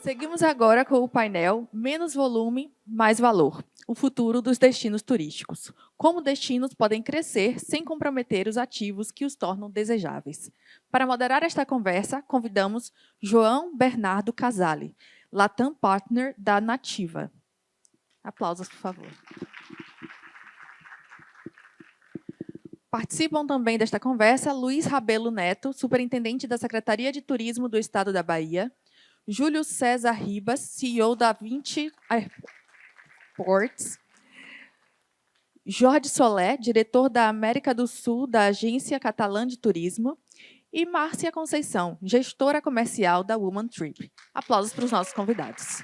Seguimos agora com o painel Menos Volume, Mais Valor. O futuro dos destinos turísticos. Como destinos podem crescer sem comprometer os ativos que os tornam desejáveis. Para moderar esta conversa, convidamos João Bernardo Casale, Latam Partner da Nativa. Aplausos, por favor. Participam também desta conversa Luiz Rabelo Neto, superintendente da Secretaria de Turismo do Estado da Bahia, Júlio César Ribas, CEO da 20 Airports, Jorge Solé, diretor da América do Sul da Agência Catalã de Turismo, e Márcia Conceição, gestora comercial da Woman Trip. Aplausos para os nossos convidados.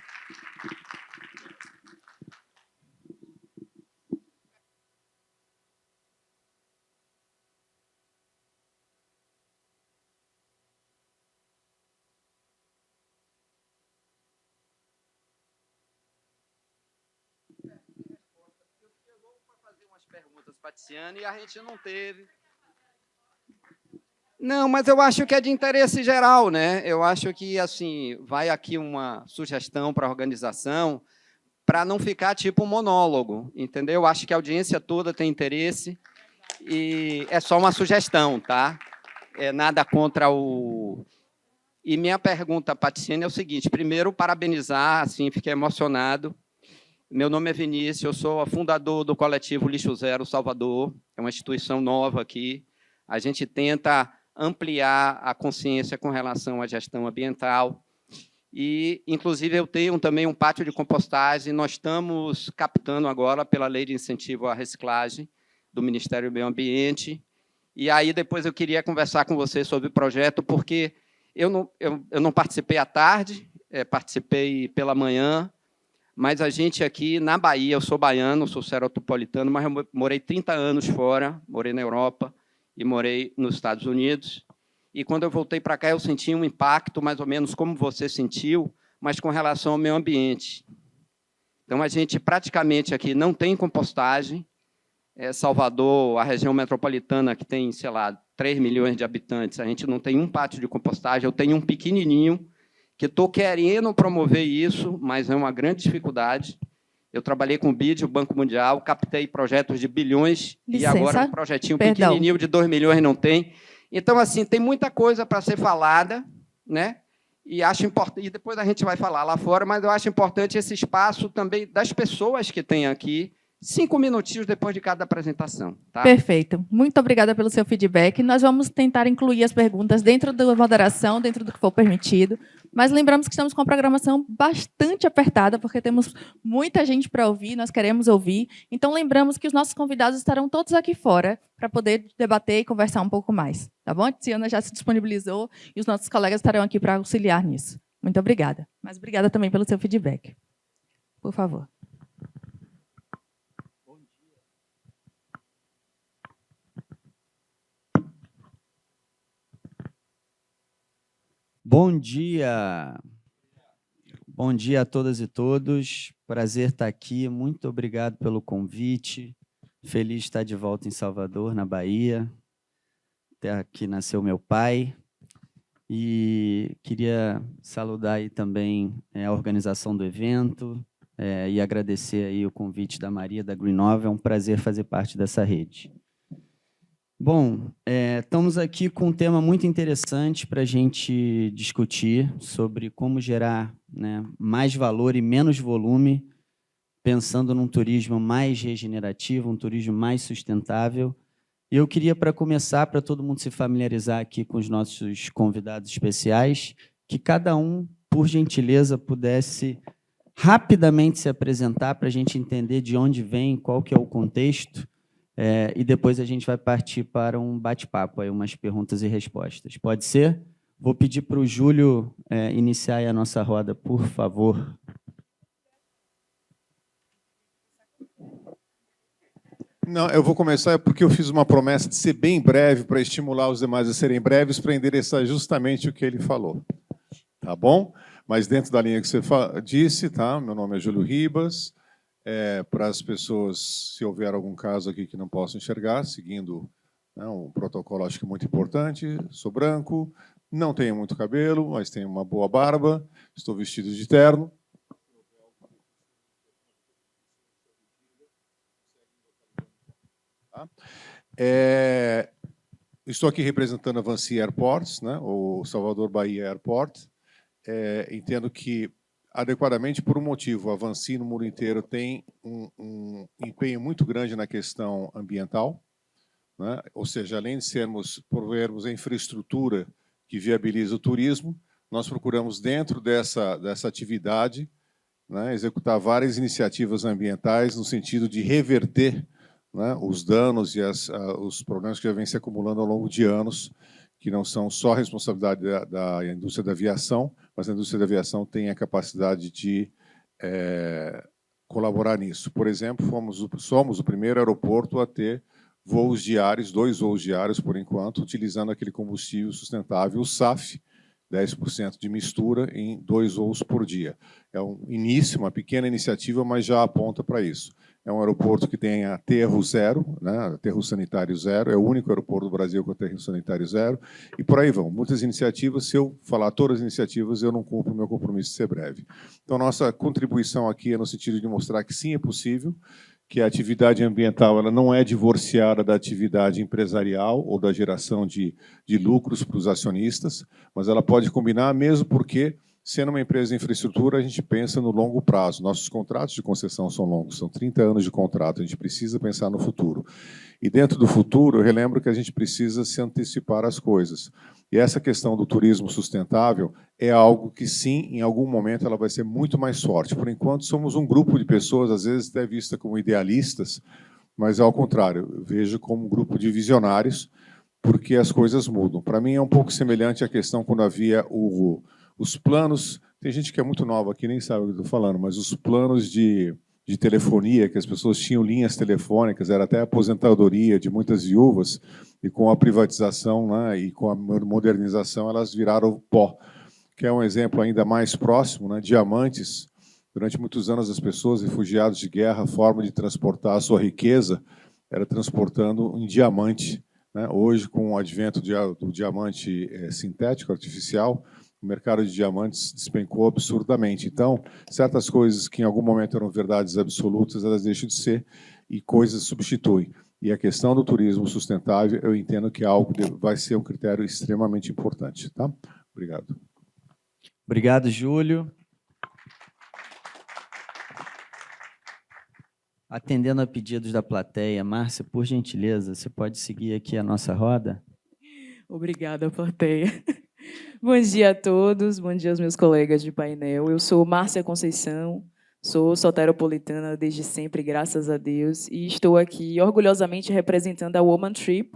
Perguntas, Paticiane, e a gente não teve. Não, mas eu acho que é de interesse geral, né? Eu acho que assim vai aqui uma sugestão para a organização para não ficar tipo um monólogo, entendeu? Eu acho que a audiência toda tem interesse e é só uma sugestão, tá? É nada contra o. E minha pergunta, Paticiane, é o seguinte: primeiro, parabenizar, assim, fiquei emocionado. Meu nome é Vinícius, eu sou fundador do coletivo Lixo Zero Salvador, é uma instituição nova aqui. A gente tenta ampliar a consciência com relação à gestão ambiental. E, inclusive, eu tenho também um pátio de compostagem. Nós estamos captando agora pela Lei de Incentivo à Reciclagem do Ministério do Meio Ambiente. E aí, depois, eu queria conversar com você sobre o projeto, porque eu não participei à tarde, participei pela manhã, mas a gente aqui na Bahia, eu sou baiano, sou serotopolitano, mas eu morei 30 anos fora, morei na Europa e morei nos Estados Unidos. E quando eu voltei para cá, eu senti um impacto, mais ou menos como você sentiu, mas com relação ao meio ambiente. Então, a gente praticamente aqui não tem compostagem. Salvador, a região metropolitana, que tem, sei lá, 3 milhões de habitantes, a gente não tem um pátio de compostagem, eu tenho um pequenininho, que estou querendo promover isso, mas é uma grande dificuldade. Eu trabalhei com o BID, o Banco Mundial, captei projetos de bilhões, e agora um projetinho pequenininho de 2 milhões não tem. Então, assim, tem muita coisa para ser falada, né? E acho importante, e depois a gente vai falar lá fora, mas eu acho importante esse espaço também das pessoas que têm aqui, 5 minutinhos depois de cada apresentação. Tá? Perfeito. Muito obrigada pelo seu feedback. Nós vamos tentar incluir as perguntas dentro da moderação, dentro do que for permitido, mas lembramos que estamos com uma programação bastante apertada, porque temos muita gente para ouvir, nós queremos ouvir. Então, lembramos que os nossos convidados estarão todos aqui fora para poder debater e conversar um pouco mais. Tá bom? A Tiziana já se disponibilizou e os nossos colegas estarão aqui para auxiliar nisso. Muito obrigada. Mas obrigada também pelo seu feedback. Por favor. Bom dia! Bom dia a todas e todos. Prazer estar aqui. Muito obrigado pelo convite. Feliz de estar de volta em Salvador, na Bahia. Terra que nasceu meu pai. E queria saludar aí também a organização do evento e agradecer aí o convite da Maria, da Green Nova. É um prazer fazer parte dessa rede. Bom, estamos aqui com um tema muito interessante para a gente discutir sobre como gerar, né, mais valor e menos volume, pensando num turismo mais regenerativo, um turismo mais sustentável. E eu queria, para começar, para todo mundo se familiarizar aqui com os nossos convidados especiais, que cada um, por gentileza, pudesse rapidamente se apresentar para a gente entender de onde vem, qual que é o contexto, e depois a gente vai partir para um bate-papo, umas perguntas e respostas. Pode ser? Vou pedir para o Júlio iniciar aí a nossa roda, por favor. Não, eu vou começar porque eu fiz uma promessa de ser bem breve para estimular os demais a serem breves para endereçar justamente o que ele falou. Tá bom? Mas dentro da linha que você disse, tá? Meu nome é Júlio Ribas. Para as pessoas, se houver algum caso aqui que não possam enxergar, seguindo, né, um protocolo, acho que muito importante, sou branco, Não tenho muito cabelo, mas tenho uma boa barba. Estou vestido de terno. Tá? Estou aqui representando a Vancy Airports, né, o Salvador Bahia Airport. Entendo que, adequadamente, por um motivo, a Vancy no mundo inteiro tem um empenho muito grande na questão ambiental, né? Ou seja, além de provermos a infraestrutura que viabiliza o turismo, nós procuramos, dentro dessa atividade, né, executar várias iniciativas ambientais no sentido de reverter, né, os danos e os problemas que já vêm se acumulando ao longo de anos, que não são só responsabilidade da indústria da aviação, mas a indústria da aviação tem a capacidade de colaborar nisso. Por exemplo, somos o primeiro aeroporto a ter voos diários, 2 voos diários, por enquanto, utilizando aquele combustível sustentável, o SAF, 10% de mistura em 2 voos por dia. É um início, uma pequena iniciativa, mas já aponta para isso. É um aeroporto que tem aterro zero, né, aterro sanitário zero, é o único aeroporto do Brasil com aterro sanitário zero, e por aí vão. Muitas iniciativas, se eu falar todas as iniciativas, eu não cumpro o meu compromisso de ser breve. Então, nossa contribuição aqui é no sentido de mostrar que sim, é possível, que a atividade ambiental ela não é divorciada da atividade empresarial ou da geração de lucros para os acionistas, mas ela pode combinar, mesmo porque, sendo uma empresa de infraestrutura, a gente pensa no longo prazo. Nossos contratos de concessão são longos, são 30 anos de contrato, a gente precisa pensar no futuro. E dentro do futuro, eu relembro que a gente precisa se antecipar às coisas. E essa questão do turismo sustentável é algo que, sim, em algum momento ela vai ser muito mais forte. Por enquanto, somos um grupo de pessoas, às vezes até vista como idealistas, mas, ao contrário, eu vejo como um grupo de visionários, porque as coisas mudam. Para mim, é um pouco semelhante à questão quando havia os planos... Tem gente que é muito nova aqui, nem sabe o que eu estou falando, mas os planos de telefonia, que as pessoas tinham linhas telefônicas, era até a aposentadoria de muitas viúvas, e com a privatização, né, e com a modernização, elas viraram pó. Que é um exemplo ainda mais próximo, né, diamantes. Durante muitos anos, as pessoas, refugiados de guerra, a forma de transportar a sua riqueza era transportando em diamante, né? Hoje, com o advento do diamante sintético, artificial, o mercado de diamantes despencou absurdamente. Então, certas coisas que em algum momento eram verdades absolutas, elas deixam de ser e coisas substituem. E a questão do turismo sustentável, eu entendo que é algo que vai ser um critério extremamente importante. Tá? Obrigado. Obrigado, Júlio. Atendendo a pedidos da plateia, Márcia, por gentileza, você pode seguir aqui a nossa roda? Obrigada, plateia. Bom dia a todos, bom dia aos meus colegas de painel. Eu sou Márcia Conceição, sou soteropolitana desde sempre, graças a Deus, e estou aqui orgulhosamente representando a Woman Trip.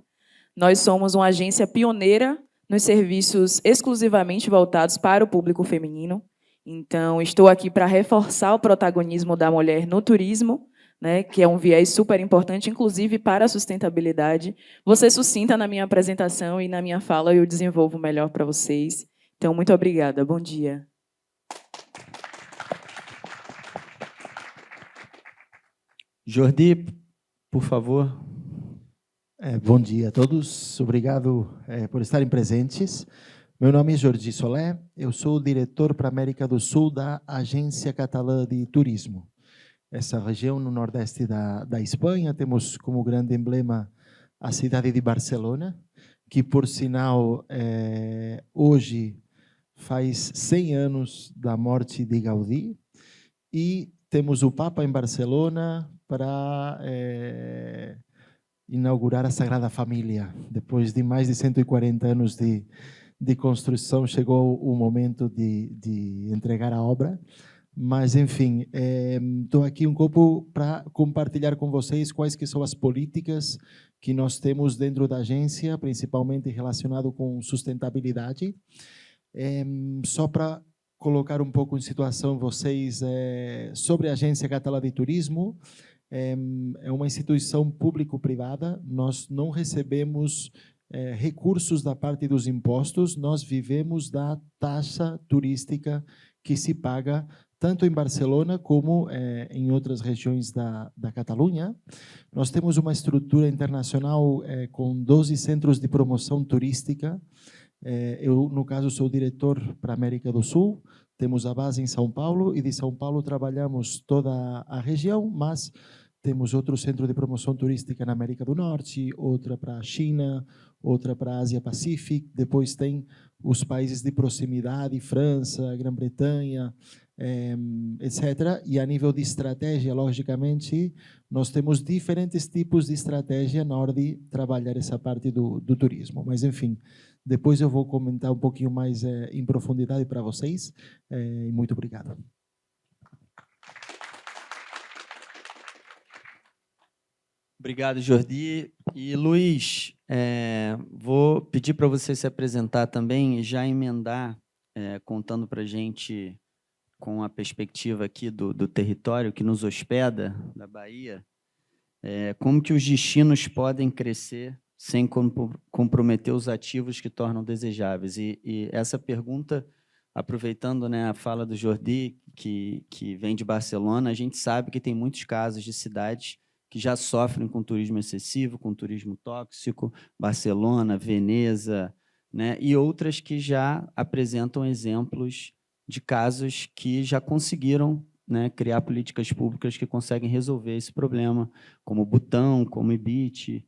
Nós somos uma agência pioneira nos serviços exclusivamente voltados para o público feminino. Então, estou aqui para reforçar o protagonismo da mulher no turismo, né, que é um viés super importante, inclusive para a sustentabilidade. Vou ser sucinta na minha apresentação e na minha fala eu desenvolvo melhor para vocês. Então, muito obrigada. Bom dia. Jordi, por favor. Bom dia a todos. Obrigado por estarem presentes. Meu nome é Jordi Solé. Eu sou o diretor para a América do Sul da Agência Catalã de Turismo. Essa região no nordeste da Espanha, temos como grande emblema a cidade de Barcelona, que, por sinal, hoje faz 100 anos da morte de Gaudí, e temos o Papa em Barcelona para inaugurar a Sagrada Família. Depois de mais de 140 anos de construção, chegou o momento de entregar a obra. Mas, enfim, estou aqui um pouco para compartilhar com vocês quais que são as políticas que nós temos dentro da agência, principalmente relacionado com sustentabilidade. Só para colocar um pouco em situação vocês sobre a Agência Catalã de Turismo, é uma instituição público-privada, nós não recebemos recursos da parte dos impostos, nós vivemos da taxa turística que se paga tanto em Barcelona como em outras regiões da Catalunha. Nós temos uma estrutura internacional com 12 centros de promoção turística, Eu, no caso, sou diretor para a América do Sul, temos a base em São Paulo e de São Paulo trabalhamos toda a região, mas temos outro centro de promoção turística na América do Norte, outra para a China, outra para a Ásia-Pacífico, depois tem os países de proximidade, França, Grã-Bretanha, etc. E a nível de estratégia, logicamente, nós temos diferentes tipos de estratégia na hora de trabalhar essa parte do turismo. Mas, enfim, depois eu vou comentar um pouquinho mais em profundidade para vocês. E muito obrigado. Obrigado, Jordi. E, Luiz, vou pedir para você se apresentar também e já emendar, contando para a gente, com a perspectiva aqui do território que nos hospeda, da Bahia, como que os destinos podem crescer sem comprometer os ativos que tornam desejáveis. E essa pergunta, aproveitando, né, a fala do Jordi, que vem de Barcelona, a gente sabe que tem muitos casos de cidades que já sofrem com turismo excessivo, com turismo tóxico, Barcelona, Veneza, né, e outras que já apresentam exemplos de casos que já conseguiram, né, criar políticas públicas que conseguem resolver esse problema, como Butão, como Ibite,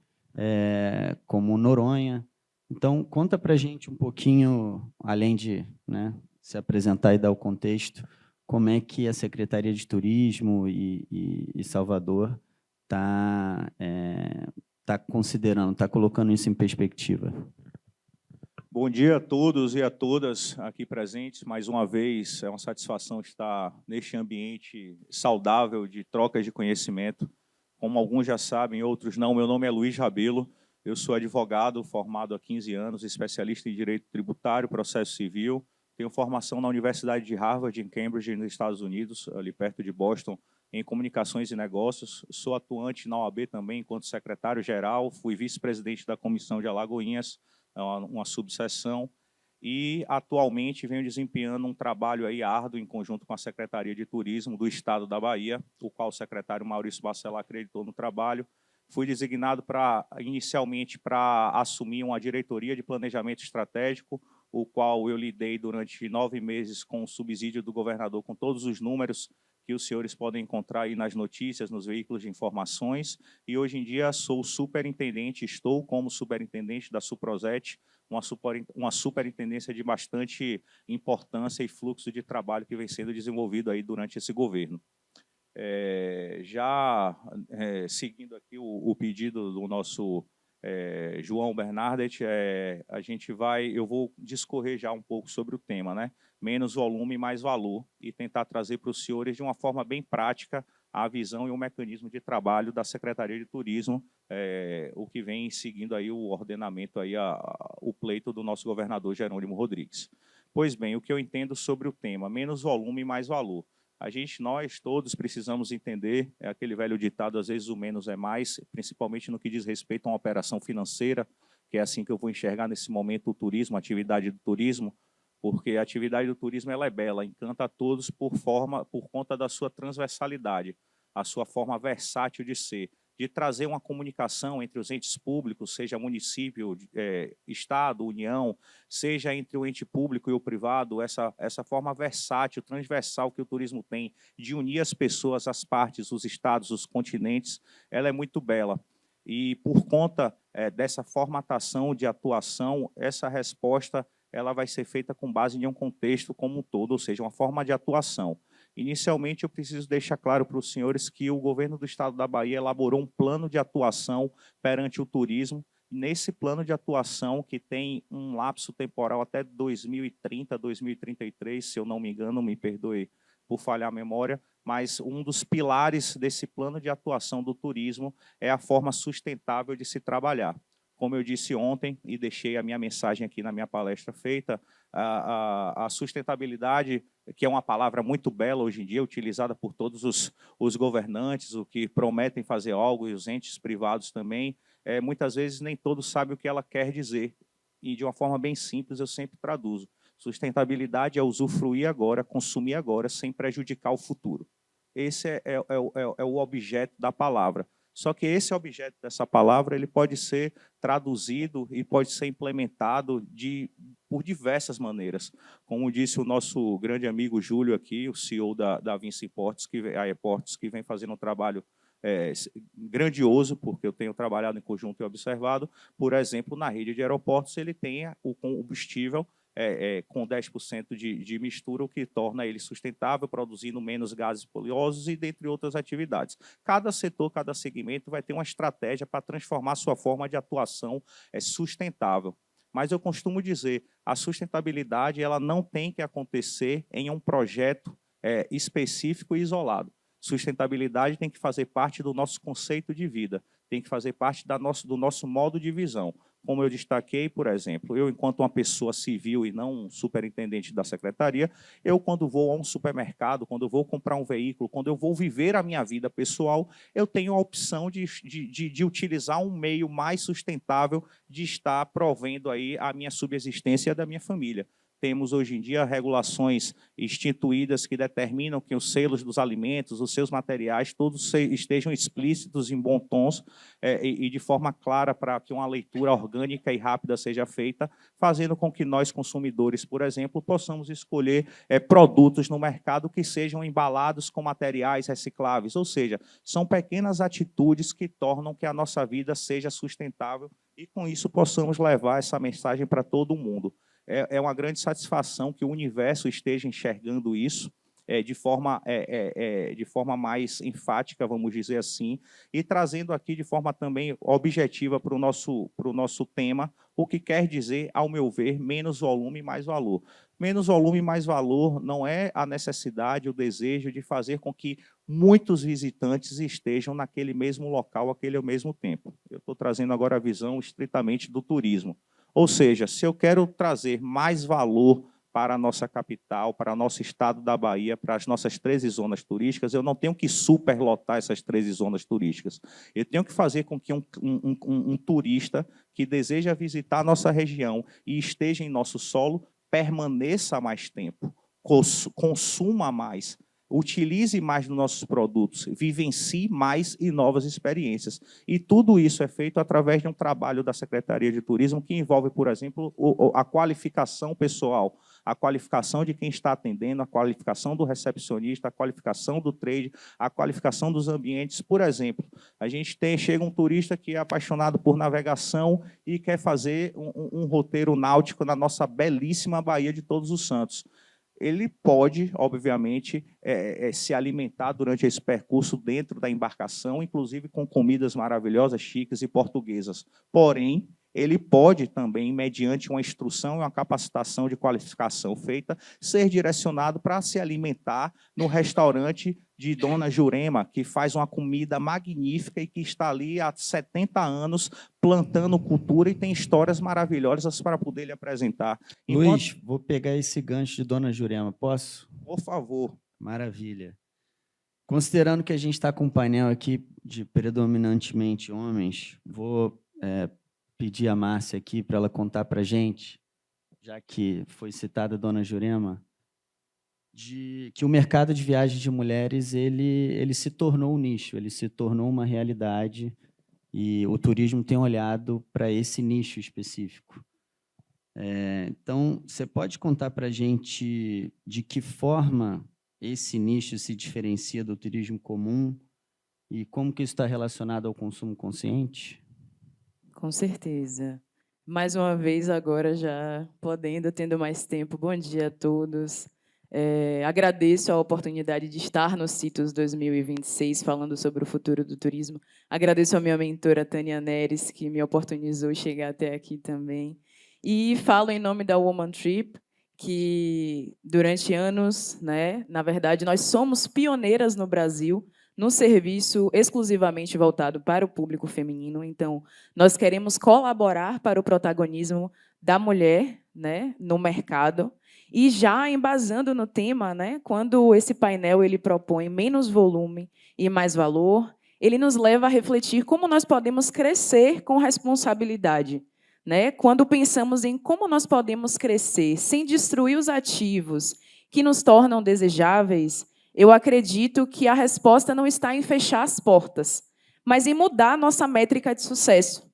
como Noronha. Então, conta para a gente um pouquinho, além de, né, se apresentar e dar o contexto, como é que a Secretaria de Turismo e Salvador está considerando, está colocando isso em perspectiva. Bom dia a todos e a todas aqui presentes. Mais uma vez, é uma satisfação estar neste ambiente saudável de trocas de conhecimento. Como alguns já sabem, outros não, meu nome é Luiz Rabelo, eu sou advogado formado há 15 anos, especialista em Direito Tributário, Processo Civil, tenho formação na Universidade de Harvard, em Cambridge, nos Estados Unidos, ali perto de Boston, em Comunicações e Negócios. Sou atuante na OAB também, enquanto secretário-geral, fui vice-presidente da Comissão de Alagoinhas, uma subseção, e atualmente venho desempenhando um trabalho aí árduo em conjunto com a Secretaria de Turismo do Estado da Bahia, o qual o secretário Maurício Bacelar acreditou no trabalho. Fui designado inicialmente para assumir uma diretoria de planejamento estratégico, o qual eu lidei durante 9 meses com o subsídio do governador, com todos os números que os senhores podem encontrar aí nas notícias, nos veículos de informações, e hoje em dia sou superintendente, estou como superintendente da Suproset, uma superintendência de bastante importância e fluxo de trabalho que vem sendo desenvolvido aí durante esse governo. Seguindo aqui o pedido do nosso João Bernardet, eu vou discorrer já um pouco sobre o tema, né? Menos volume, mais valor, e tentar trazer para os senhores, de uma forma bem prática, a visão e o mecanismo de trabalho da Secretaria de Turismo, o que vem seguindo aí o ordenamento, aí o pleito do nosso governador Jerônimo Rodrigues. Pois bem, o que eu entendo sobre o tema, menos volume, mais valor. Nós todos precisamos entender, aquele velho ditado, às vezes o menos é mais, principalmente no que diz respeito a uma operação financeira, que é assim que eu vou enxergar nesse momento o turismo, a atividade do turismo, porque a atividade do turismo ela é bela, encanta a todos por conta da sua transversalidade, a sua forma versátil de ser, de trazer uma comunicação entre os entes públicos, seja município, Estado, União, seja entre o ente público e o privado, essa forma versátil, transversal que o turismo tem, de unir as pessoas, as partes, os estados, os continentes, ela é muito bela. E, por conta dessa formatação de atuação, essa resposta ela vai ser feita com base em um contexto como um todo, ou seja, uma forma de atuação. Inicialmente, eu preciso deixar claro para os senhores que o governo do Estado da Bahia elaborou um plano de atuação perante o turismo. Nesse plano de atuação, que tem um lapso temporal até 2030, 2033, se eu não me engano, me perdoe por falhar a memória, mas um dos pilares desse plano de atuação do turismo é a forma sustentável de se trabalhar. Como eu disse ontem, e deixei a minha mensagem aqui na minha palestra feita, a sustentabilidade, que é uma palavra muito bela hoje em dia, utilizada por todos os governantes, o que prometem fazer algo, e os entes privados também, muitas vezes nem todos sabem o que ela quer dizer. E, de uma forma bem simples, eu sempre traduzo. Sustentabilidade é usufruir agora, consumir agora, sem prejudicar o futuro. Esse é o objeto da palavra. Só que esse objeto dessa palavra ele pode ser traduzido e pode ser implementado por diversas maneiras. Como disse o nosso grande amigo Júlio aqui, o CEO da Vinci Portos, que vem fazendo um trabalho grandioso, porque eu tenho trabalhado em conjunto e observado, por exemplo, na rede de aeroportos, ele tem o combustível com 10% de mistura, o que torna ele sustentável, produzindo menos gases poluosos e dentre outras atividades. Cada setor, cada segmento vai ter uma estratégia para transformar sua forma de atuação sustentável. Mas eu costumo dizer, a sustentabilidade ela não tem que acontecer em um projeto específico e isolado. Sustentabilidade tem que fazer parte do nosso conceito de vida, tem que fazer parte do nosso modo de visão. Como eu destaquei, por exemplo, eu, enquanto uma pessoa civil e não um superintendente da secretaria, eu, quando vou a um supermercado, quando eu vou comprar um veículo, quando eu vou viver a minha vida pessoal, eu tenho a opção de utilizar um meio mais sustentável de estar provendo aí a minha subsistência da minha família. Temos, hoje em dia, regulações instituídas que determinam que os selos dos alimentos, os seus materiais, todos estejam explícitos em bons tons e de forma clara para que uma leitura orgânica e rápida seja feita, fazendo com que nós, consumidores, por exemplo, possamos escolher produtos no mercado que sejam embalados com materiais recicláveis. Ou seja, são pequenas atitudes que tornam que a nossa vida seja sustentável e, com isso, possamos levar essa mensagem para todo mundo. É uma grande satisfação que o universo esteja enxergando isso de forma mais enfática, vamos dizer assim, e trazendo aqui de forma também objetiva para o nosso tema, o que quer dizer, ao meu ver, menos volume, mais valor. Menos volume, mais valor não é a necessidade, o desejo de fazer com que muitos visitantes estejam naquele mesmo local, aquele mesmo tempo. Eu estou trazendo agora a visão estritamente do turismo. Ou seja, se eu quero trazer mais valor para a nossa capital, para o nosso estado da Bahia, para as nossas 13 zonas turísticas, eu não tenho que superlotar essas 13 zonas turísticas. Eu tenho que fazer com que um turista que deseja visitar a nossa região e esteja em nosso solo permaneça mais tempo, consuma mais, utilize mais dos nossos produtos, vivencie mais e novas experiências. E tudo isso é feito através de um trabalho da Secretaria de Turismo que envolve, por exemplo, a qualificação pessoal, a qualificação de quem está atendendo, a qualificação do recepcionista, a qualificação do trade, a qualificação dos ambientes. Por exemplo, chega um turista que é apaixonado por navegação e quer fazer um roteiro náutico na nossa belíssima Baía de Todos os Santos. Ele pode, obviamente, se alimentar durante esse percurso dentro da embarcação, inclusive com comidas maravilhosas, chiques e portuguesas. Porém, ele pode também, mediante uma instrução e uma capacitação de qualificação feita, ser direcionado para se alimentar no restaurante de Dona Jurema, que faz uma comida magnífica e que está ali há 70 anos plantando cultura e tem histórias maravilhosas para poder lhe apresentar. Luiz, vou pegar esse gancho de Dona Jurema, posso? Por favor. Maravilha. Considerando que a gente está com um painel aqui de predominantemente homens, vou pedir a Márcia aqui para ela contar para a gente, já que foi citada a Dona Jurema, que o mercado de viagens de mulheres ele se tornou um nicho, ele se tornou uma realidade e o turismo tem olhado para esse nicho específico. Então, você pode contar para a gente de que forma esse nicho se diferencia do turismo comum e como que isso está relacionado ao consumo consciente? Com certeza. Mais uma vez, agora já tendo mais tempo. Bom dia a todos. Agradeço a oportunidade de estar no CITUS 2026, falando sobre o futuro do turismo. Agradeço a minha mentora, Tânia Neres, que me oportunizou chegar até aqui também. E falo em nome da Woman Trip, que durante anos, na verdade, nós somos pioneiras no Brasil, num serviço exclusivamente voltado para o público feminino. Então, nós queremos colaborar para o protagonismo da mulher no mercado. E já embasando no tema, quando esse painel ele propõe menos volume e mais valor, ele nos leva a refletir como nós podemos crescer com responsabilidade. Quando pensamos em como nós podemos crescer sem destruir os ativos que nos tornam desejáveis, eu acredito que a resposta não está em fechar as portas, mas em mudar a nossa métrica de sucesso.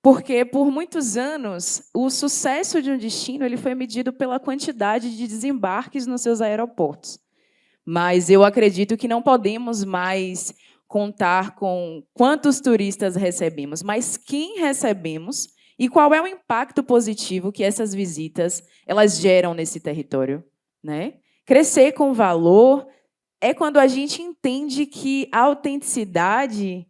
Porque, por muitos anos, o sucesso de um destino ele foi medido pela quantidade de desembarques nos seus aeroportos. Mas eu acredito que não podemos mais contar com quantos turistas recebemos, mas quem recebemos e qual é o impacto positivo que essas visitas elas geram nesse território, né? Crescer com valor é quando a gente entende que a autenticidade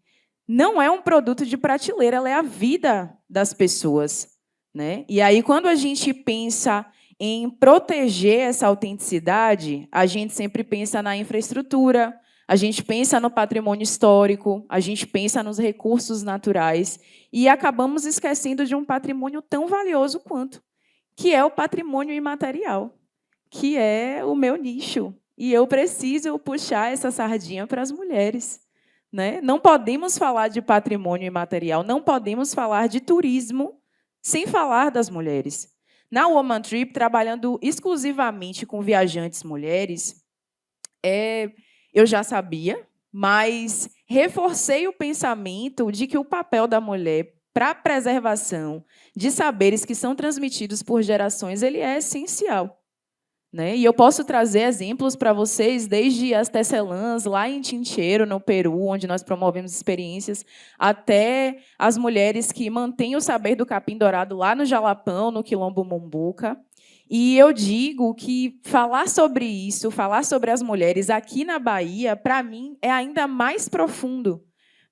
não é um produto de prateleira, ela é a vida das pessoas, né? E aí, quando a gente pensa em proteger essa autenticidade, a gente sempre pensa na infraestrutura, a gente pensa no patrimônio histórico, a gente pensa nos recursos naturais e acabamos esquecendo de um patrimônio tão valioso quanto, que é o patrimônio imaterial, que é o meu nicho. E eu preciso puxar essa sardinha para as mulheres, né? Não podemos falar de patrimônio imaterial, não podemos falar de turismo sem falar das mulheres. Na Woman Trip, trabalhando exclusivamente com viajantes mulheres, eu já sabia, mas reforcei o pensamento de que o papel da mulher para a preservação de saberes que são transmitidos por gerações ele é essencial. Né? E eu posso trazer exemplos para vocês, desde as tecelãs, lá em Chinchero, no Peru, onde nós promovemos experiências, até as mulheres que mantêm o saber do capim dourado lá no Jalapão, no Quilombo Mumbuca. E eu digo que falar sobre isso, falar sobre as mulheres aqui na Bahia, para mim, é ainda mais profundo,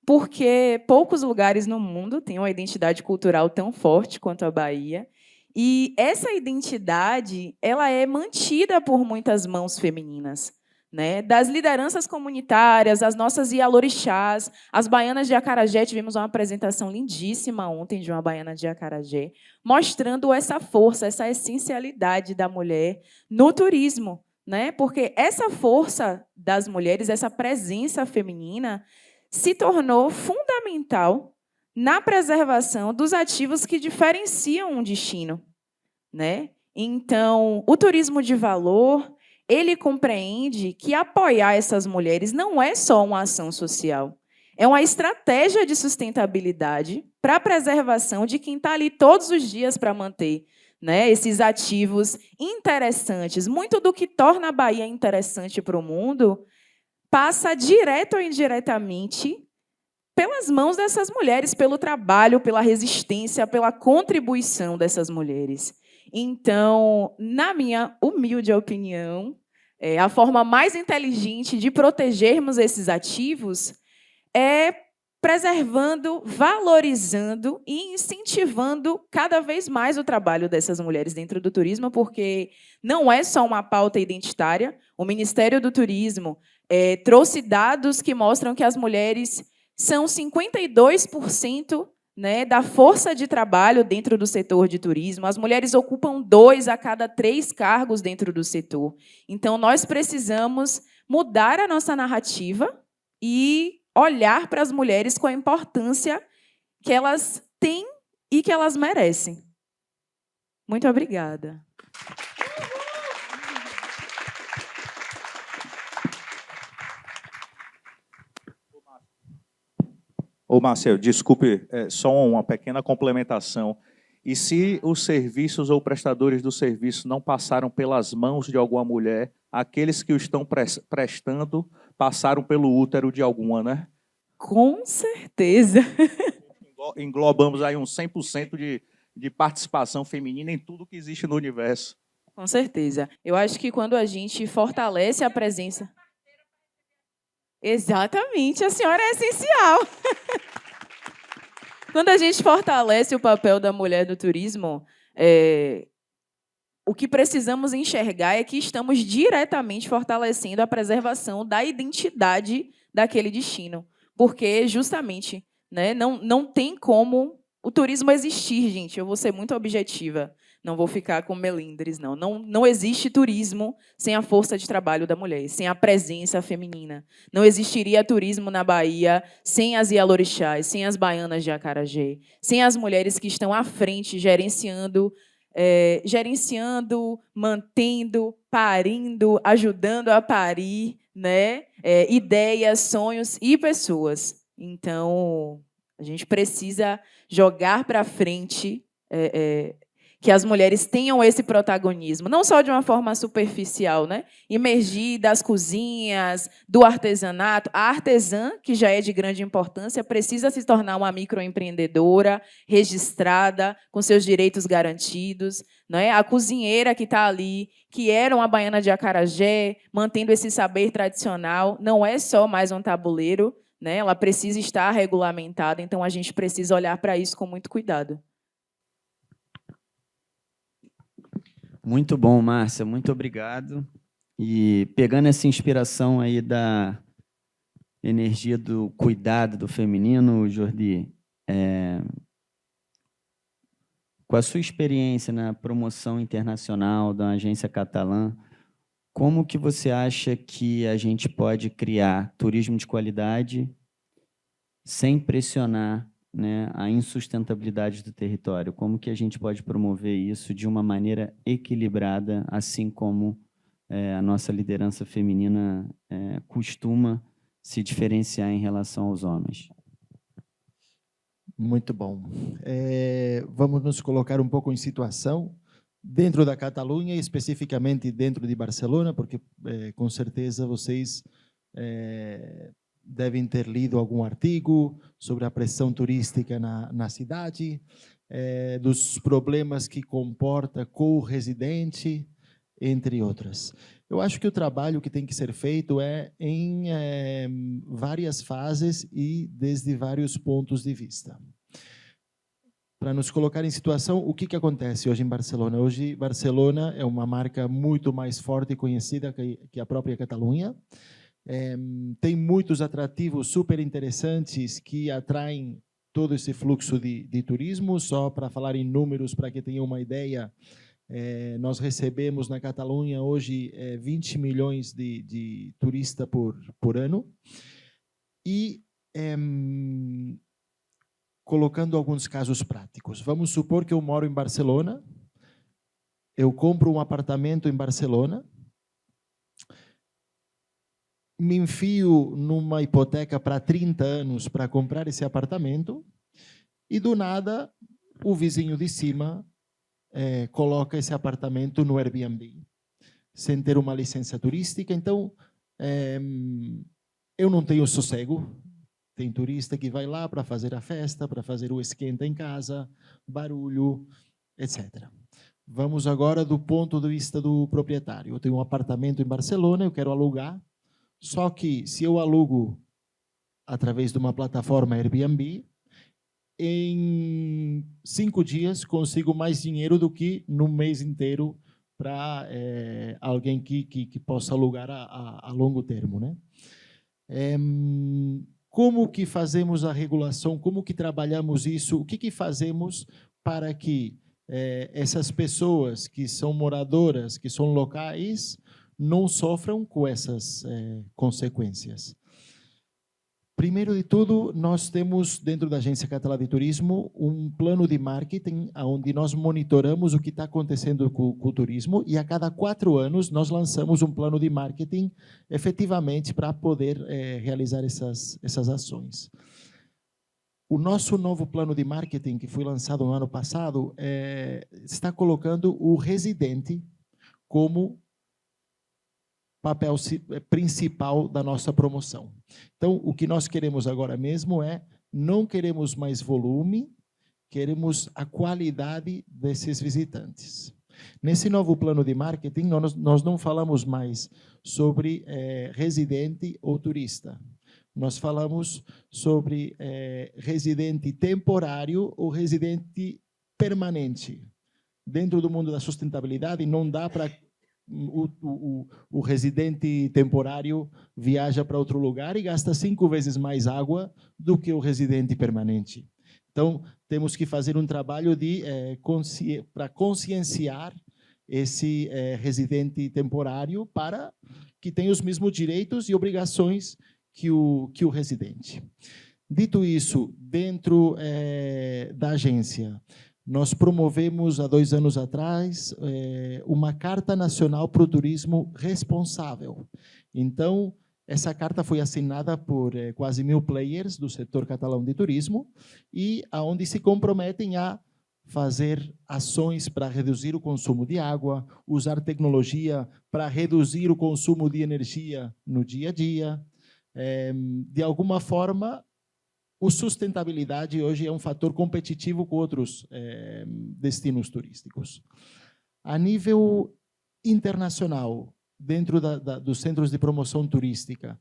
porque poucos lugares no mundo têm uma identidade cultural tão forte quanto a Bahia. E essa identidade ela é mantida por muitas mãos femininas, né? Das lideranças comunitárias, as nossas ialorixás, as baianas de acarajé. Tivemos uma apresentação lindíssima ontem de uma baiana de acarajé, mostrando essa força, essa essencialidade da mulher no turismo, né? Porque essa força das mulheres, essa presença feminina, se tornou fundamental na preservação dos ativos que diferenciam um destino, né? Então, o turismo de valor, ele compreende que apoiar essas mulheres não é só uma ação social, é uma estratégia de sustentabilidade para a preservação de quem está ali todos os dias para manter, né, esses ativos interessantes. Muito do que torna a Bahia interessante para o mundo passa direto ou indiretamente pelas mãos dessas mulheres, pelo trabalho, pela resistência, pela contribuição dessas mulheres. Então, na minha humilde opinião, a forma mais inteligente de protegermos esses ativos é preservando, valorizando e incentivando cada vez mais o trabalho dessas mulheres dentro do turismo, porque não é só uma pauta identitária. O Ministério do Turismo trouxe dados que mostram que as mulheres são 52%, né, da força de trabalho dentro do setor de turismo. As mulheres ocupam 2 a cada 3 cargos dentro do setor. Então, nós precisamos mudar a nossa narrativa e olhar para as mulheres com a importância que elas têm e que elas merecem. Muito obrigada. Ô, Marcelo, desculpe, só uma pequena complementação. E se os serviços ou prestadores do serviço não passaram pelas mãos de alguma mulher, aqueles que o estão prestando passaram pelo útero de alguma, né? Com certeza. Englobamos aí uns 100% de participação feminina em tudo que existe no universo. Com certeza. Eu acho que quando a gente fortalece a presença... Exatamente, a senhora é essencial. Quando a gente fortalece o papel da mulher no turismo, o que precisamos enxergar é que estamos diretamente fortalecendo a preservação da identidade daquele destino. Porque, justamente, né, não tem como o turismo existir, gente. Eu vou ser muito objetiva. Não vou ficar com melindres, não. Não existe turismo sem a força de trabalho da mulher, sem a presença feminina. Não existiria turismo na Bahia sem as ialorixás, sem as baianas de acarajé, sem as mulheres que estão à frente, gerenciando, mantendo, parindo, ajudando a parir, né, ideias, sonhos e pessoas. Então, A gente precisa jogar para frente que as mulheres tenham esse protagonismo, não só de uma forma superficial, né? Emergir das cozinhas, do artesanato. A artesã, que já é de grande importância, precisa se tornar uma microempreendedora, registrada, com seus direitos garantidos. Né? A cozinheira que está ali, que era uma baiana de acarajé, mantendo esse saber tradicional, não é só mais um tabuleiro, né? Ela precisa estar regulamentada, então a gente precisa olhar para isso com muito cuidado. Muito bom, Márcia, muito obrigado. E pegando essa inspiração aí da energia do cuidado do feminino, Jordi, com a sua experiência na promoção internacional da agência catalã, como que você acha que a gente pode criar turismo de qualidade sem pressionar, né, a insustentabilidade do território? Como que a gente pode promover isso de uma maneira equilibrada, assim como a nossa liderança feminina costuma se diferenciar em relação aos homens? Muito bom. Vamos nos colocar um pouco em situação dentro da Catalunha, especificamente dentro de Barcelona, porque com certeza vocês devem ter lido algum artigo sobre a pressão turística na cidade, dos problemas que comporta co-residente, entre outras. Eu acho que o trabalho que tem que ser feito é em várias fases e desde vários pontos de vista. Para nos colocar em situação, o que acontece hoje em Barcelona? Hoje, Barcelona é uma marca muito mais forte e conhecida que a própria Catalunha. Tem muitos atrativos super interessantes que atraem todo esse fluxo de turismo. Só para falar em números, para que tenham uma ideia, nós recebemos na Catalunha hoje 20 milhões de turistas por ano. E colocando alguns casos práticos. Vamos supor que eu moro em Barcelona, eu compro um apartamento em Barcelona, me enfio numa hipoteca para 30 anos para comprar esse apartamento e, do nada, o vizinho de cima coloca esse apartamento no Airbnb, sem ter uma licença turística. Então, eu não tenho sossego. Tem turista que vai lá para fazer a festa, para fazer o esquenta em casa, barulho, etc. Vamos agora do ponto de vista do proprietário. Eu tenho um apartamento em Barcelona, eu quero alugar, só que se eu alugo através de uma plataforma Airbnb, em 5 dias consigo mais dinheiro do que no mês inteiro para alguém que possa alugar a longo termo, né? Como que fazemos a regulação? Como que trabalhamos isso? O que fazemos para que essas pessoas que são moradoras, que são locais, não sofram com essas consequências? Primeiro de tudo, nós temos dentro da Agência Catalã de Turismo um plano de marketing onde nós monitoramos o que está acontecendo com o turismo e a cada 4 anos nós lançamos um plano de marketing efetivamente para poder realizar essas ações. O nosso novo plano de marketing, que foi lançado no ano passado, está colocando o residente como papel principal da nossa promoção. Então, o que nós queremos agora mesmo não queremos mais volume, queremos a qualidade desses visitantes. Nesse novo plano de marketing, nós não falamos mais sobre residente ou turista. Nós falamos sobre residente temporário ou residente permanente. Dentro do mundo da sustentabilidade, não dá para o residente temporário viaja para outro lugar e gasta 5 vezes mais água do que o residente permanente. Então, temos que fazer um trabalho para conscienciar esse residente temporário para que tenha os mesmos direitos e obrigações que o residente. Dito isso, dentro da agência, nós promovemos, há 2 anos atrás, uma Carta Nacional para o Turismo Responsável. Então, Essa carta foi assinada por quase 1000 players do setor catalão de turismo e aonde se comprometem a fazer ações para reduzir o consumo de água, usar tecnologia para reduzir o consumo de energia no dia a dia. De alguma forma, a sustentabilidade hoje é um fator competitivo com outros destinos turísticos. A nível internacional, dentro dos centros de promoção turística,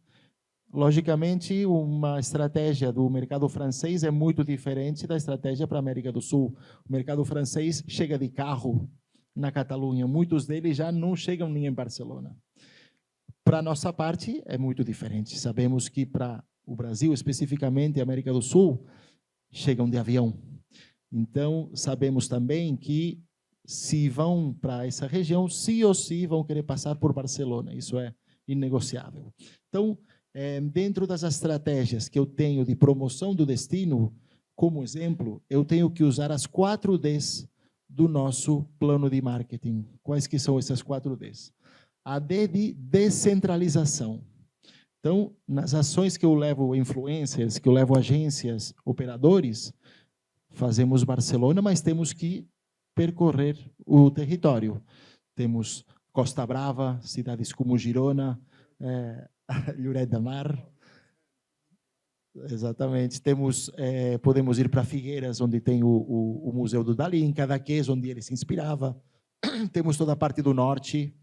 logicamente, uma estratégia do mercado francês é muito diferente da estratégia para a América do Sul. O mercado francês chega de carro na Catalunha, muitos deles já não chegam nem em Barcelona. Para a nossa parte, é muito diferente. Sabemos que para o Brasil, especificamente a América do Sul, chegam de avião. Então, sabemos também que se vão para essa região, sim ou sim vão querer passar por Barcelona. Isso é inegociável. Então, dentro das estratégias que eu tenho de promoção do destino, como exemplo, eu tenho que usar as 4 Ds do nosso plano de marketing. Quais que são essas 4 Ds? A D de descentralização. Então, nas ações que eu levo influencers, que eu levo agências, operadores, fazemos Barcelona, mas temos que percorrer o território. Temos Costa Brava, cidades como Girona, Lloret de Mar. Exatamente. Podemos ir para Figueiras, onde tem o Museu do Dalí, em Cadaqués, onde ele se inspirava. Temos toda a parte do norte,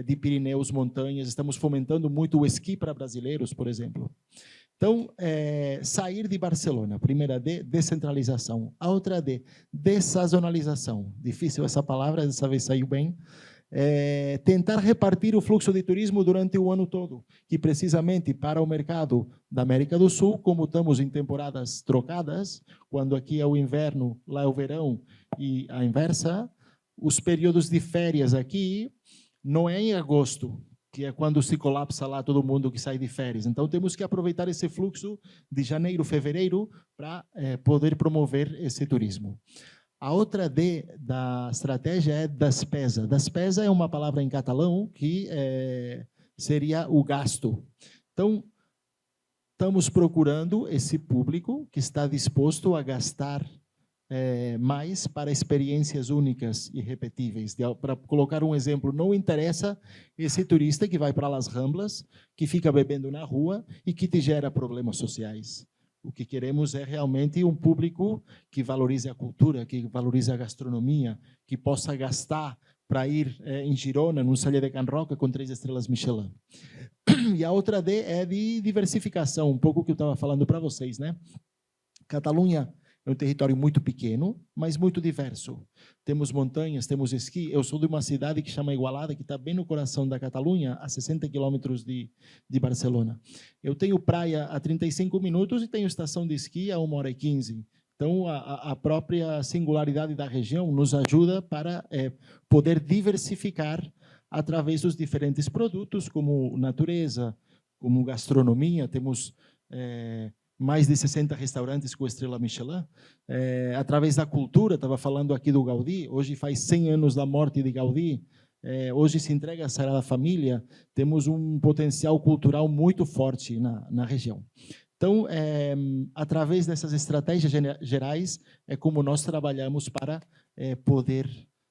de Pirineus, montanhas. Estamos fomentando muito o esqui para brasileiros, por exemplo. Então, sair de Barcelona, primeira D, descentralização. A outra D, dessazonalização. Difícil essa palavra, dessa vez saiu bem. Tentar repartir o fluxo de turismo durante o ano todo, que precisamente para o mercado da América do Sul, como estamos em temporadas trocadas, quando aqui é o inverno, lá é o verão, e a inversa, os períodos de férias aqui não é em agosto, que é quando se colapsa lá todo mundo que sai de férias. Então, temos que aproveitar esse fluxo de janeiro, fevereiro, para poder promover esse turismo. A outra D da estratégia é despesa. Despesa é uma palavra em catalão que seria o gasto. Então, estamos procurando esse público que está disposto a gastar mais para experiências únicas e repetíveis. Para colocar um exemplo, não interessa esse turista que vai para Las Ramblas, que fica bebendo na rua e que te gera problemas sociais. O que queremos é realmente um público que valorize a cultura, que valorize a gastronomia, que possa gastar para ir em Girona, num Salé de Can Roca com 3 estrelas Michelin. E a outra D é de diversificação, um pouco que eu estava falando para vocês, né? Catalunha é um território muito pequeno, mas muito diverso. Temos montanhas, temos esqui. Eu sou de uma cidade que chama Igualada, que está bem no coração da Catalunha, a 60 quilômetros de Barcelona. Eu tenho praia a 35 minutos e tenho estação de esqui a 1h15. Então, a própria singularidade da região nos ajuda para poder diversificar através dos diferentes produtos, como natureza, como gastronomia. Temos mais de 60 restaurantes com estrela Michelin. Através da cultura, estava falando aqui do Gaudí, hoje faz 100 anos da morte de Gaudí, hoje se entrega a Sagrada Família, temos um potencial cultural muito forte na região. Então, através dessas estratégias gerais, é como nós trabalhamos para poder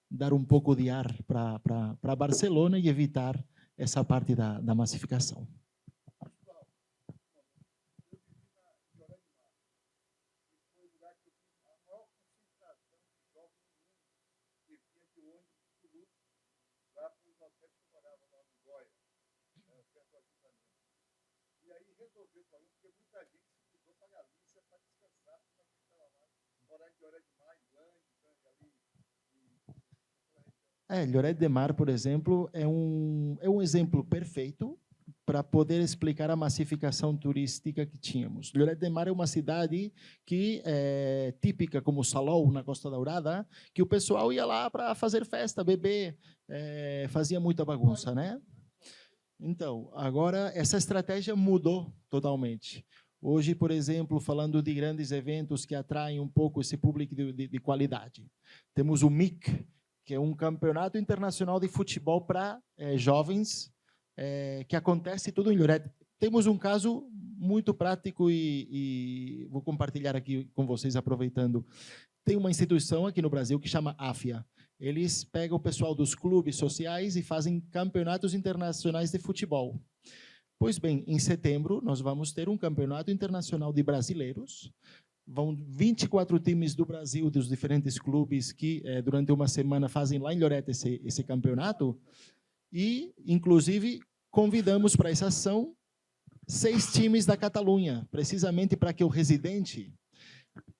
dar um pouco de ar para Barcelona e evitar essa parte da massificação. Lloret de Mar, por exemplo, é um exemplo perfeito para poder explicar a massificação turística que tínhamos. Lloret de Mar é uma cidade que é típica como Salou, na Costa Dourada, que o pessoal ia lá para fazer festa, beber, fazia muita bagunça, né? Então, agora essa estratégia mudou totalmente. Hoje, por exemplo, falando de grandes eventos que atraem um pouco esse público de qualidade. Temos o MIC, que é um campeonato internacional de futebol para jovens que acontece tudo em Lloret. Temos um caso muito prático e vou compartilhar aqui com vocês, aproveitando. Tem uma instituição aqui no Brasil que chama AFIA. Eles pegam o pessoal dos clubes sociais e fazem campeonatos internacionais de futebol. Pois bem, em setembro, nós vamos ter um campeonato internacional de brasileiros. Vão 24 times do Brasil, dos diferentes clubes, que durante uma semana fazem lá em Lloret esse campeonato. E, inclusive, convidamos para essa ação 6 times da Catalunha, precisamente para que o residente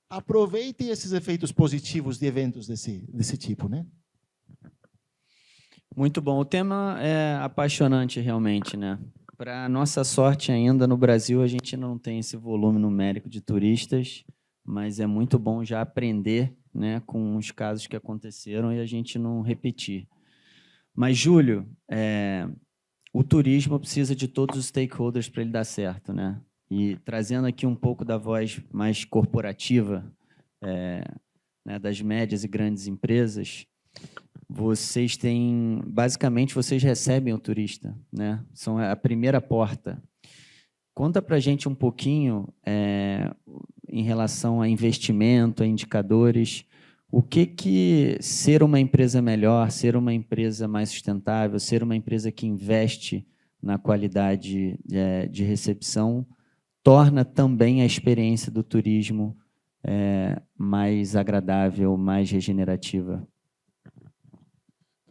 aproveite esses efeitos positivos de eventos desse tipo, né? Muito bom. O tema é apaixonante, realmente, né? Para nossa sorte, ainda no Brasil, a gente não tem esse volume numérico de turistas, mas é muito bom já aprender, né, com os casos que aconteceram e a gente não repetir. Mas, Júlio, o turismo precisa de todos os stakeholders para ele dar certo, né? E trazendo aqui um pouco da voz mais corporativa, né, das médias e grandes empresas, vocês têm, basicamente, vocês recebem o turista, né? São a primeira porta. Conta para a gente um pouquinho em relação a investimento, a indicadores, o que ser uma empresa melhor, ser uma empresa mais sustentável, ser uma empresa que investe na qualidade de recepção, torna também a experiência do turismo mais agradável, mais regenerativa?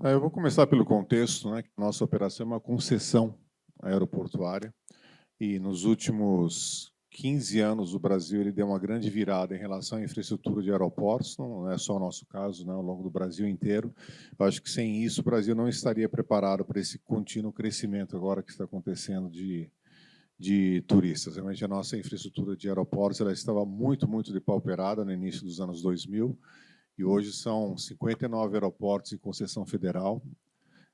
Eu vou começar pelo contexto, né? Nossa operação é uma concessão aeroportuária e nos últimos 15 anos o Brasil ele deu uma grande virada em relação à infraestrutura de aeroportos, não é só o nosso caso, né? Ao longo do Brasil inteiro. Eu acho que sem isso o Brasil não estaria preparado para esse contínuo crescimento agora que está acontecendo de turistas. Realmente a nossa infraestrutura de aeroportos ela estava muito depauperada no início dos anos 2000 e hoje são 59 aeroportos em concessão federal.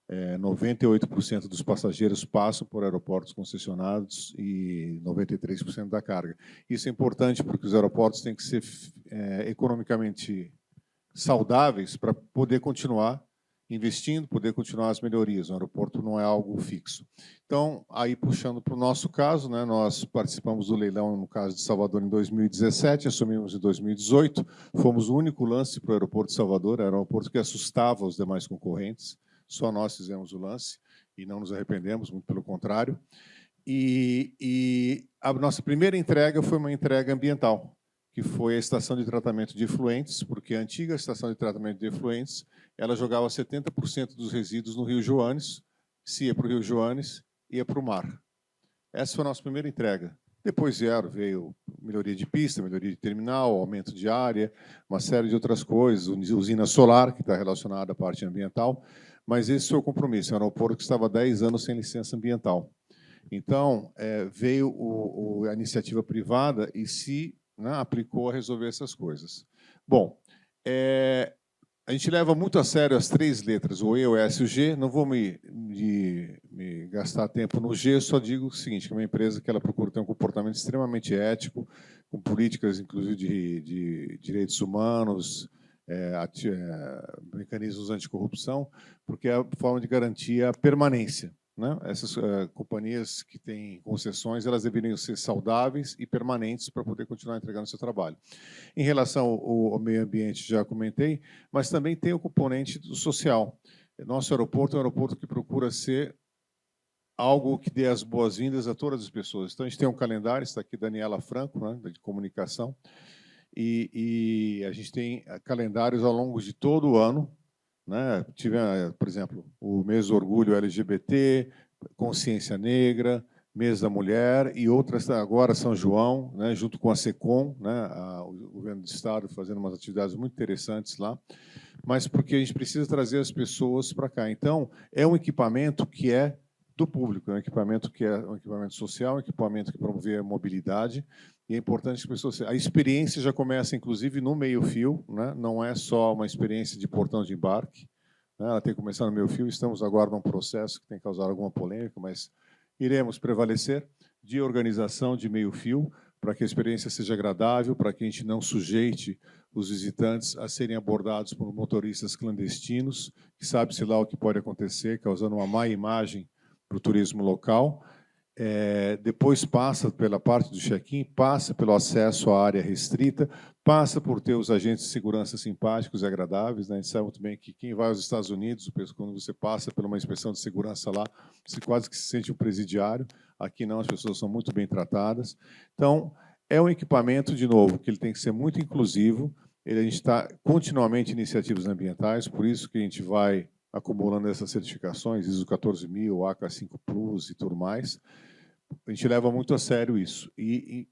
98% dos passageiros passam por aeroportos concessionados e 93% da carga. Isso é importante porque os aeroportos têm que ser economicamente saudáveis para poder continuar investindo, poder continuar as melhorias. O aeroporto não é algo fixo. Então, aí puxando para o nosso caso, né, nós participamos do leilão no caso de Salvador em 2017, assumimos em 2018, fomos o único lance para o aeroporto de Salvador, era um aeroporto que assustava os demais concorrentes, só nós fizemos o lance e não nos arrependemos, muito pelo contrário. E a nossa primeira entrega foi uma entrega ambiental, que foi a estação de tratamento de efluentes, porque a antiga estação de tratamento de efluentes ela jogava 70% dos resíduos no Rio Joanes, se ia para o Rio Joanes, ia para o mar. Essa foi a nossa primeira entrega. Depois veio melhoria de pista, melhoria de terminal, aumento de área, uma série de outras coisas, usina solar, que está relacionada à parte ambiental, mas esse foi o compromisso, é um aeroporto que estava há 10 anos sem licença ambiental. Então, veio a iniciativa privada e se aplicou a resolver essas coisas. Bom, a gente leva muito a sério as 3 letras, o E, o S e o G. Não vou me gastar tempo no G, só digo o seguinte, que é uma empresa que ela procura ter um comportamento extremamente ético, com políticas, inclusive, de direitos humanos, mecanismos anticorrupção, porque é a forma de garantir a permanência. Né? Essas companhias que têm concessões, elas deveriam ser saudáveis e permanentes para poder continuar entregando seu trabalho. Em relação ao meio ambiente, já comentei, mas também tem o componente do social. Nosso aeroporto é um aeroporto que procura ser algo que dê as boas-vindas a todas as pessoas. Então, a gente tem um calendário, está aqui Daniela Franco, né, de comunicação, e a gente tem calendários ao longo de todo o ano, né? Tive, por exemplo, o mês do orgulho LGBT, consciência negra, mês da mulher e outras agora São João, né? Junto com a SECOM, né? O governo do estado fazendo umas atividades muito interessantes lá, mas porque a gente precisa trazer as pessoas para cá. Então, é um equipamento que é do público, é um equipamento que é um equipamento social, um equipamento que promove a mobilidade. E é importante que as pessoas... A experiência já começa, inclusive, no meio-fio, né? Não é só uma experiência de portão de embarque, né? Ela tem que começar no meio-fio. Estamos agora num processo que tem causado alguma polêmica, mas iremos prevalecer de organização de meio-fio para que a experiência seja agradável, para que a gente não sujeite os visitantes a serem abordados por motoristas clandestinos, que sabe-se lá o que pode acontecer, causando uma má imagem para o turismo local. Depois passa pela parte do check-in, passa pelo acesso à área restrita, passa por ter os agentes de segurança simpáticos e agradáveis, né? A gente sabe muito bem que quem vai aos Estados Unidos, quando você passa por uma inspeção de segurança lá, você quase que se sente um presidiário. Aqui não, as pessoas são muito bem tratadas. Então, é um equipamento, de novo, que ele tem que ser muito inclusivo. A gente está continuamente em iniciativas ambientais, por isso que a gente vai acumulando essas certificações, ISO 14000, AK5 Plus e tudo mais. A gente leva muito a sério isso. E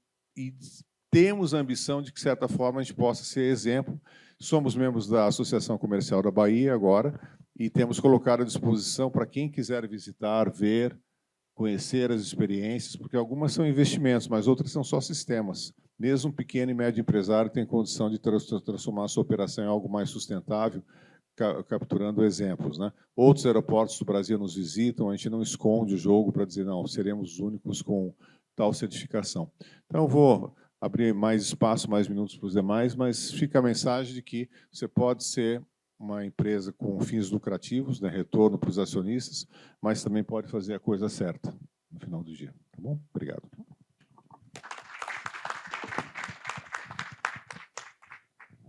temos a ambição de que, de certa forma, a gente possa ser exemplo. Somos membros da Associação Comercial da Bahia agora e temos colocado à disposição para quem quiser visitar, ver, conhecer as experiências, porque algumas são investimentos, mas outras são só sistemas. Mesmo um pequeno e médio empresário tem condição de transformar a sua operação em algo mais sustentável, capturando exemplos, né? Outros aeroportos do Brasil nos visitam, a gente não esconde o jogo para dizer, não, seremos os únicos com tal certificação. Então, eu vou abrir mais espaço, mais minutos para os demais, mas fica a mensagem de que você pode ser uma empresa com fins lucrativos, né, retorno para os acionistas, mas também pode fazer a coisa certa no final do dia. Tá bom? Obrigado.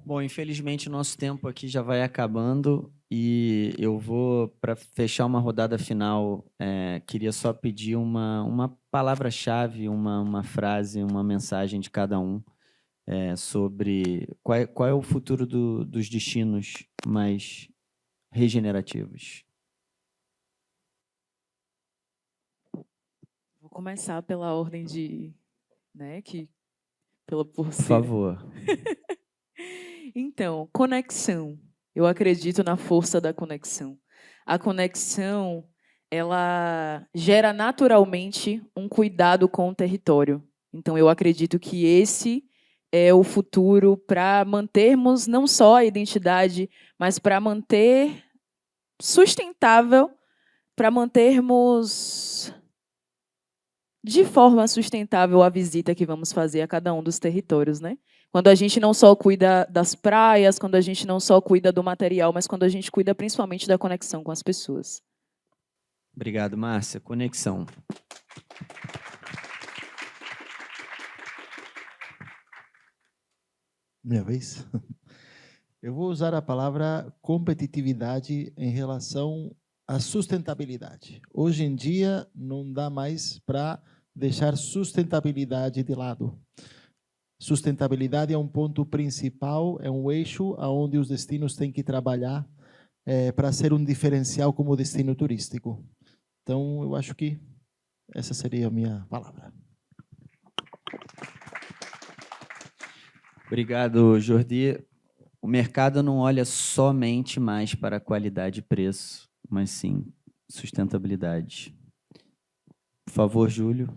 Bom, infelizmente o nosso tempo aqui já vai acabando e eu vou, para fechar uma rodada final, queria só pedir uma palavra-chave, uma frase, uma mensagem de cada um sobre qual é o futuro dos destinos mais regenerativos. Vou começar pela ordem de... né, Por favor. Então, conexão. Eu acredito na força da conexão. A conexão, ela gera naturalmente um cuidado com o território. Então, eu acredito que esse é o futuro para mantermos não só a identidade, mas para manter sustentável, para mantermos de forma sustentável a visita que vamos fazer a cada um dos territórios, né? Quando a gente não só cuida das praias, quando a gente não só cuida do material, mas quando a gente cuida principalmente da conexão com as pessoas. Obrigado, Márcia. Conexão. Minha vez? Eu vou usar a palavra competitividade em relação à sustentabilidade. Hoje em dia, não dá mais para deixar sustentabilidade de lado. Sustentabilidade é um ponto principal, é um eixo onde os destinos têm que trabalhar para ser um diferencial como destino turístico. Então, eu acho que essa seria a minha palavra. Obrigado, Jordi. O mercado não olha somente mais para a qualidade e preço, mas sim sustentabilidade. Por favor, Júlio.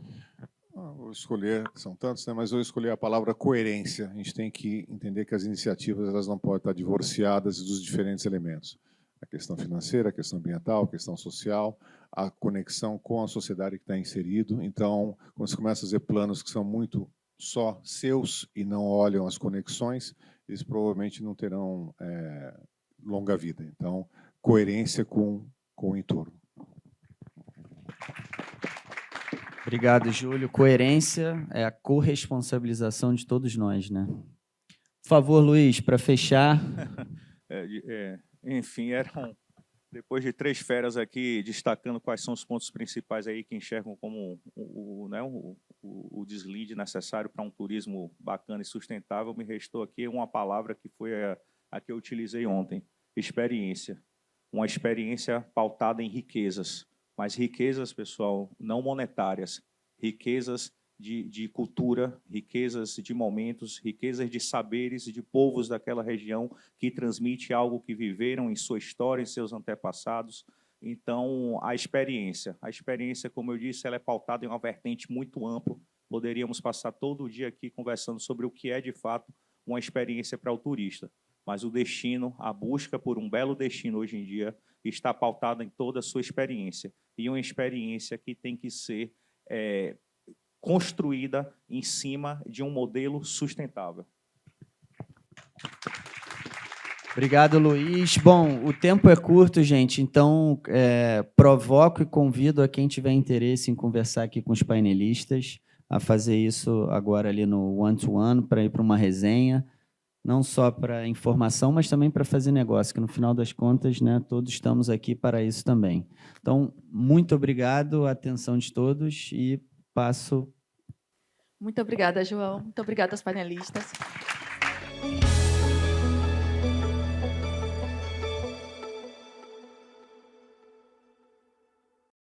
Vou escolher, são tantos, né, mas eu escolhi a palavra coerência. A gente tem que entender que as iniciativas elas não podem estar divorciadas dos diferentes elementos. A questão financeira, a questão ambiental, a questão social, a conexão com a sociedade que está inserido. Então, quando você começa a fazer planos que são muito só seus e não olham as conexões, eles provavelmente não terão longa vida. Então, coerência com o entorno. Obrigado, Júlio. Coerência é a corresponsabilização de todos nós, né? Por favor, Luiz, para fechar. Enfim, depois de 3 feras aqui, destacando quais são os pontos principais aí que enxergam como o deslinde necessário para um turismo bacana e sustentável, me restou aqui uma palavra que foi a que eu utilizei ontem, experiência. Uma experiência pautada em riquezas, mas riquezas, pessoal, não monetárias, riquezas de cultura, riquezas de momentos, riquezas de saberes, de povos daquela região que transmite algo que viveram em sua história, em seus antepassados. Então, a experiência, como eu disse, ela é pautada em uma vertente muito ampla. Poderíamos passar todo o dia aqui conversando sobre o que é, de fato, uma experiência para o turista. Mas o destino, a busca por um belo destino hoje em dia, está pautada em toda a sua experiência. E uma experiência que tem que ser construída em cima de um modelo sustentável. Obrigado, Luiz. Bom, o tempo é curto, gente, então provoco e convido a quem tiver interesse em conversar aqui com os painelistas a fazer isso agora ali no one-to-one, para ir para uma resenha, não só para informação, mas também para fazer negócio, que no final das contas, né, todos estamos aqui para isso também. Então, muito obrigado, a atenção de todos e passo. Muito obrigada, João. Muito obrigada aos panelistas.